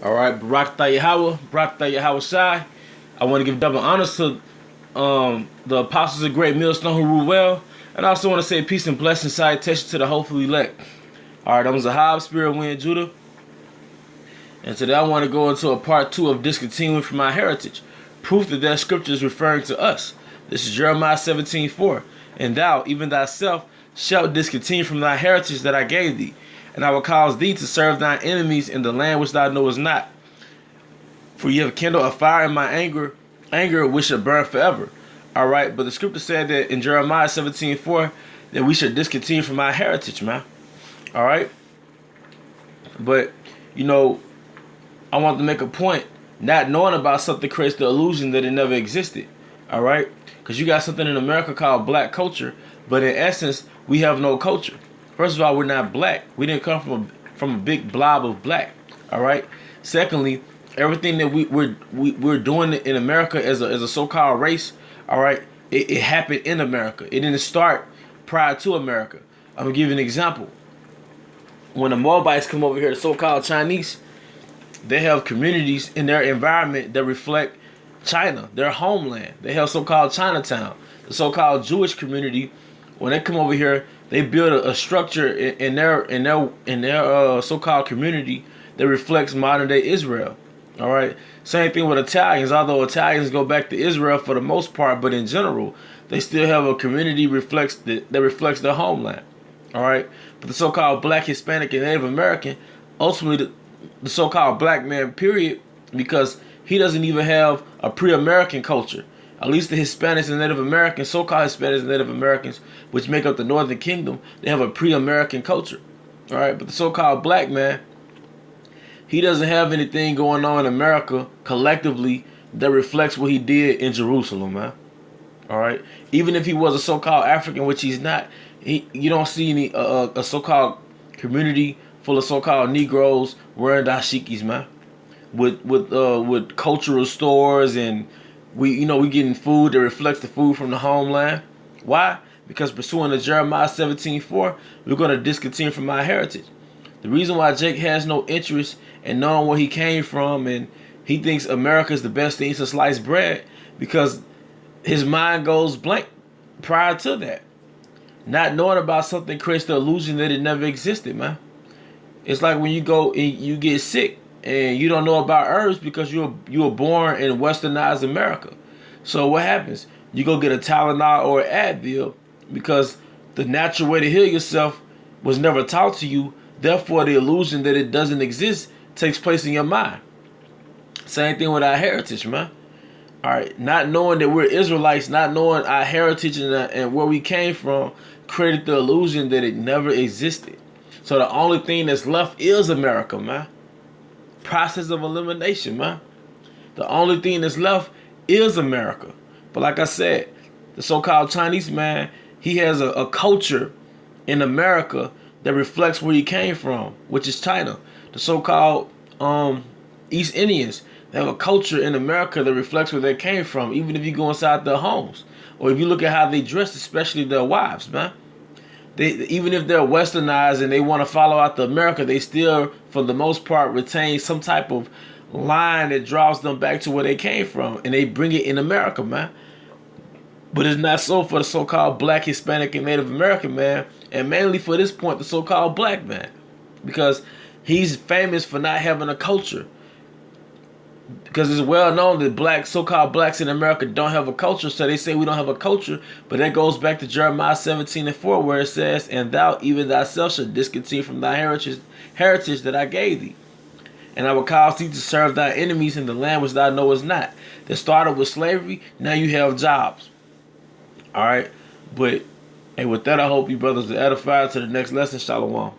All right, Barak Yahweh Shai. I want to give double honors to the apostles of Great Millstone who rule well. And I also want to say peace and blessing salutation to the hopefully elect. All right, I'm Zahab, Spirit Wind Judah. And today I want to go into a part 2 of Discontinuing from our heritage. Proof that scripture is referring to us. This is Jeremiah 17:4. And thou, even thyself, shalt discontinue from thy heritage that I gave thee. And I will cause thee to serve thine enemies in the land which thou knowest not. For you have kindled a fire in my anger which shall burn forever. All right, but the scripture said that in Jeremiah 17:4 that we should discontinue from our heritage, man. All right, but you know, I want to make a point. Not knowing about something creates the illusion that it never existed. All right, because you got something in America called black culture, but in essence, we have no culture. First of all, we're not black. We didn't come from a big blob of black. All right. Secondly, everything that we're doing in America as a so-called race, all right, it happened in America. It didn't start prior to America. I'm gonna give you an example. When the Moabites come over here, the so-called Chinese, they have communities in their environment that reflect China, their homeland. They have so-called Chinatown. The so-called Jewish community, when they come over here, they build a structure in their so-called community that reflects modern day Israel. All right. Same thing with Italians. Although Italians go back to Israel for the most part, but in general, they still have a community that reflects their homeland. All right. But the so-called Black, Hispanic, and Native American, ultimately the so-called black man, period, because he doesn't even have a pre-American culture. At least the Hispanics and Native Americans, so-called Hispanics and Native Americans, which make up the Northern Kingdom, they have a pre-American culture. All right, but the so-called black man, he doesn't have anything going on in America collectively that reflects what he did in Jerusalem, man. All right, even if he was a so-called African, which he's not, you don't see any a so-called community full of so-called Negroes wearing dashikis, man, with cultural stores, and we getting food that reflects the food from the homeland. Why? Because pursuing the Jeremiah 17:4, we're going to discontinue from our heritage. The reason why Jake has no interest in knowing where he came from and he thinks America is the best thing to slice bread, because his mind goes blank prior to that. Not knowing about something creates the illusion that it never existed, man. It's like when you go and you get sick and you don't know about herbs because you were born in westernized America. So what happens? You go get a Tylenol or an Advil because the natural way to heal yourself was never taught to you. Therefore, the illusion that it doesn't exist takes place in your mind. Same thing with our heritage, man. All right, not knowing that we're Israelites, not knowing our heritage and where we came from, created the illusion that it never existed. So the only thing that's left is America, man. Process of elimination, man. The only thing that's left is America. But like I said, the so-called Chinese man, he has a culture in America that reflects where he came from, which is China. The so-called East Indians, they have a culture in America that reflects where they came from, even if you go inside their homes. Or if you look at how they dress, especially their wives, man. Even if they're westernized and they want to follow out the America, they still, for the most part, retain some type of line that draws them back to where they came from. And they bring it in America, man. But it's not so for the so-called Black, Hispanic, and Native American man. And mainly for this point, the so-called black man. Because he's famous for not having a culture. Because it's well known that so-called blacks in America don't have a culture, so they say we don't have a culture. But that goes back to Jeremiah 17:4, where it says, "And thou, even thyself, shalt discontinue from thy heritage that I gave thee. And I will cause thee to serve thy enemies in the land which thou knowest not." That started with slavery. Now you have jobs. All right, but hey, with that, I hope you brothers are edified. To the next lesson, Shalom.